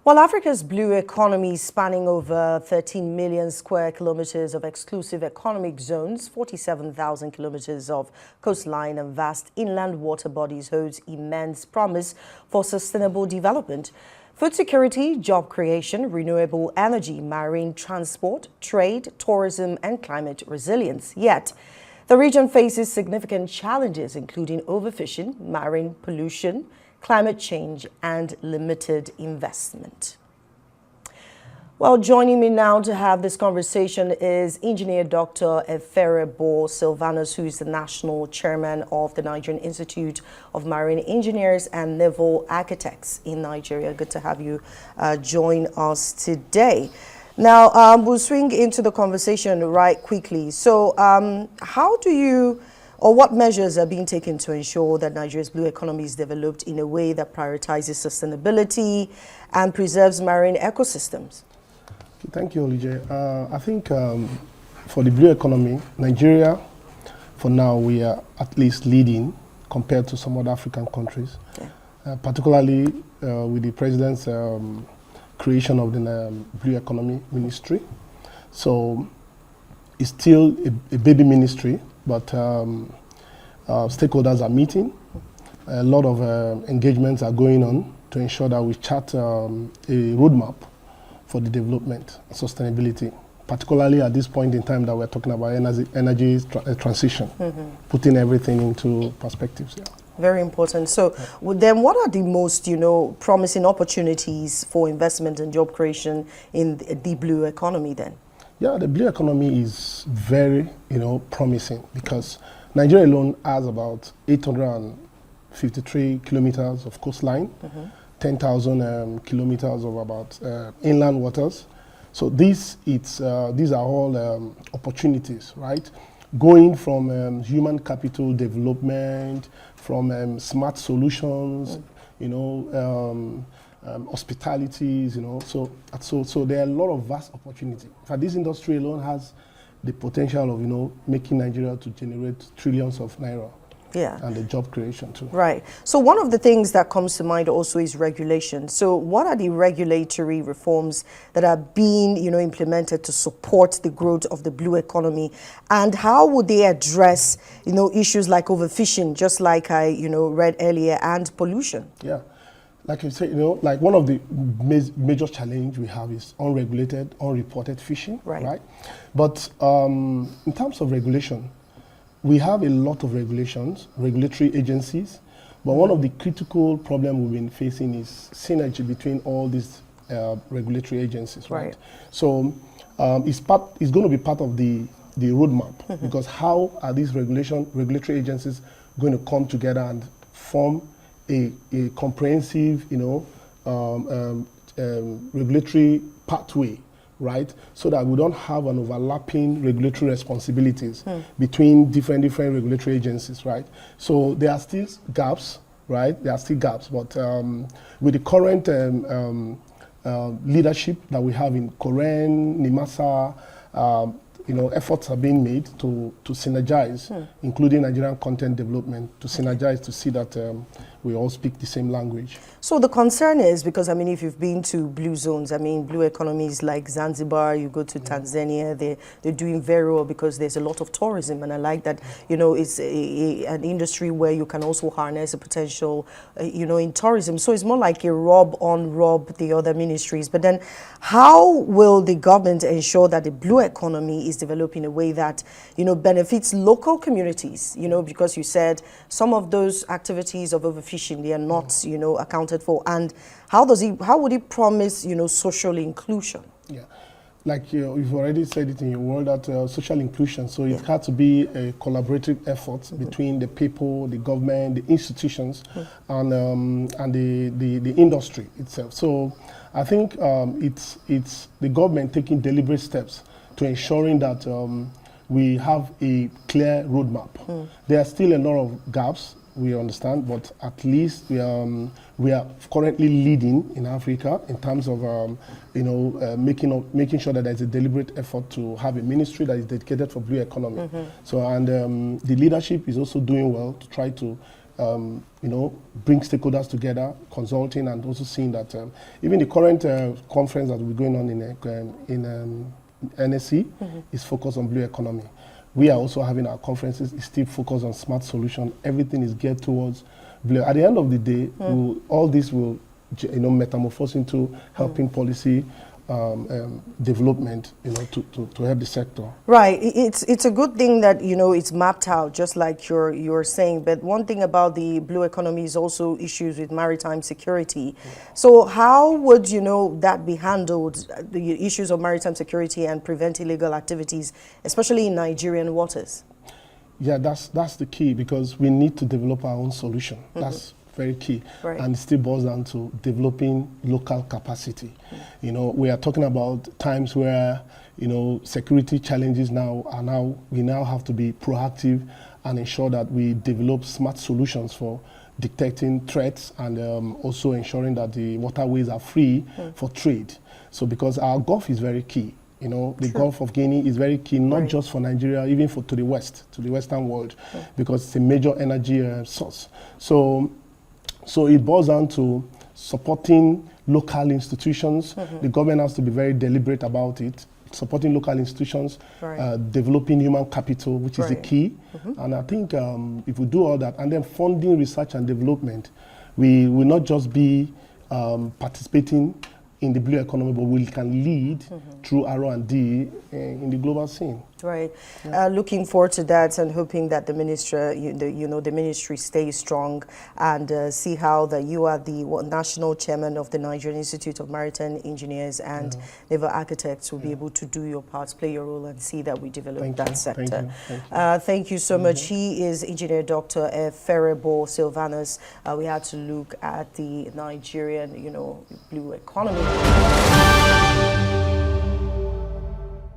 While Africa's blue economy, spanning over 13 million square kilometers of exclusive economic zones, 47,000 kilometers of coastline and vast inland water bodies, holds immense promise for sustainable development. Food security, job creation, renewable energy, marine transport, trade, tourism, and climate resilience. Yet, the region faces significant challenges, including overfishing, marine pollution, climate change, and limited investment. Well, joining me now to have this conversation is Engineer Dr. Eferebo Sylvanus, who is the National Chairman of the Nigerian Institute of Marine Engineers and Naval Architects in Nigeria. Good to have you join us today. Now, we'll swing into the conversation right quickly. So, how do you, or what measures are being taken to ensure that Nigeria's blue economy is developed in a way that prioritizes sustainability and preserves marine ecosystems? Thank you, Olije. I think for the blue economy, Nigeria, for now, we are at least leading compared to some other African countries, particularly with the President's creation of the Blue Economy Ministry. So it's still a baby ministry, but stakeholders are meeting. A lot of engagements are going on to ensure that we chart a roadmap for the development and sustainability, particularly at this point in time that we're talking about energy transition, putting everything into perspectives. Yeah. Very important. So then what are the most, promising opportunities for investment and job creation in the blue economy then? Yeah, the blue economy is very, promising because Nigeria alone has about 853 kilometers of coastline, 10,000 kilometers of about inland waters. So these are all opportunities, right? Going from human capital development, from smart solutions, hospitalities, so there are a lot of vast opportunity. In fact, this industry alone has the potential of, making Nigeria to generate trillions of naira. Yeah. And the job creation too. Right. So one of the things that comes to mind also is regulation. So what are the regulatory reforms that are being, implemented to support the growth of the blue economy? And how would they address, issues like overfishing, just like I, read earlier, and pollution? Yeah. Like you say, like one of the major challenge we have is unregulated, unreported fishing, right? But in terms of regulation, we have a lot of regulations, regulatory agencies, but one of the critical problems we've been facing is synergy between all these regulatory agencies, right? So it's going to be part of the roadmap, because how are these regulatory agencies going to come together and form a comprehensive, regulatory pathway, right? So that we don't have an overlapping regulatory responsibilities between different regulatory agencies, right? So there are still gaps, right? There are still gaps, but with the current leadership that we have in Koren, Nimasa, efforts are being made to synergize, including Nigerian content development, to synergize to see that we all speak the same language. So the concern is, because, if you've been to blue zones, blue economies like Zanzibar, you go to Tanzania, they're doing very well because there's a lot of tourism. And I like that, it's an industry where you can also harness a potential, in tourism. So it's more like a rob the other ministries. But then how will the government ensure that the blue economy is developed in a way that, benefits local communities, because you said some of those activities of overfishing, they are not, accounted for. And how would it promise, social inclusion? Yeah, like you've already said it in your word, that social inclusion. So it had to be a collaborative effort between the people, the government, the institutions, and the industry itself. So I think it's the government taking deliberate steps to ensuring that we have a clear roadmap. There are still a lot of gaps, we understand, but at least we are currently leading in Africa in terms of making sure that there's a deliberate effort to have a ministry that is dedicated for blue economy. So, and the leadership is also doing well to try to bring stakeholders together, consulting, and also seeing that even the current conference that will be going on in NSC is focused on blue economy. We are also having our conferences, is still focused on smart solution. Everything is geared towards blue. At the end of the day, all this will metamorphose into helping policy development, to help the sector. Right. It's a good thing that, it's mapped out, just like you're saying. But one thing about the blue economy is also issues with maritime security. So how would, that be handled, the issues of maritime security and prevent illegal activities, especially in Nigerian waters? Yeah, that's the key, because we need to develop our own solution. That's very key. Right. And it still boils down to developing local capacity. We are talking about times where, security challenges we now have to be proactive and ensure that we develop smart solutions for detecting threats and also ensuring that the waterways are free for trade. So because our Gulf is very key. The Gulf of Guinea is very key, not just for Nigeria, even to the West, to the Western world, because it's a major energy source. So it boils down to supporting local institutions. The government has to be very deliberate about it, supporting local institutions, developing human capital, which is the key. And I think if we do all that, and then funding research and development, we will not just be participating in the blue economy, but we can lead through R&D in the global scene. Right. Yeah. Looking forward to that and hoping that the ministry, the ministry stays strong, and see how you are the national chairman of the Nigerian Institute of Maritime Engineers and Naval Architects will be able to do your part, play your role, and see that we develop that sector. Thank you so much. He is Engineer Dr. Eferebo Sylvanus. We had to look at the Nigerian, blue economy.